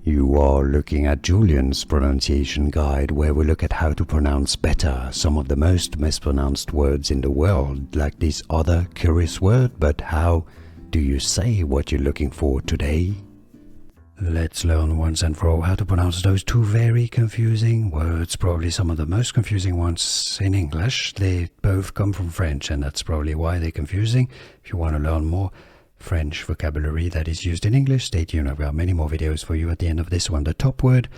You are looking at Julian's pronunciation guide, where we look at how to pronounce better some of the most mispronounced words in the world, like this other curious word. But how do you say what you're looking for today? Let's learn once and for all how to pronounce those two very confusing words, probably some of the most confusing ones in English. They both come from French, and that's probably why they're confusing. If you want to learn more French vocabulary that is used in English, stay tuned. I've got many more videos for you at the end of this one. The top word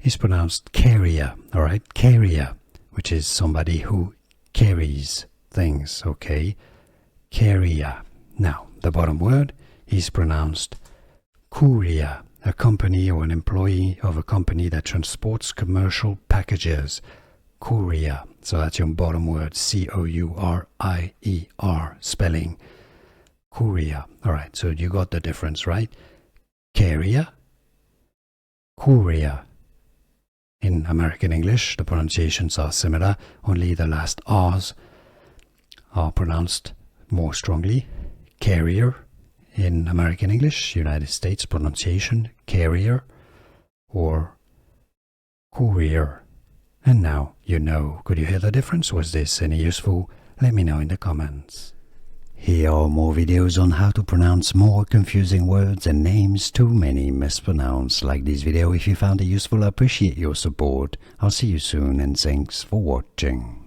is pronounced carrier, alright? Carrier, which is somebody who carries things, okay? Carrier. Now, the bottom word is pronounced courier, a company or an employee of a company that transports commercial packages. Courier. So that's your bottom word, C-O-U-R-I-E-R spelling. Courier. Alright, so you got the difference, right? Carrier, courier. In American English, the pronunciations are similar, only the last R's are pronounced more strongly. Carrier. In American English, United States pronunciation, carrier or courier. And now you know. Could you hear the difference? Was this any useful? Let me know in the comments. Here are more videos on how to pronounce more confusing words and names too many mispronounced. Like this video if you found it useful. I appreciate your support. I'll see you soon, and thanks for watching.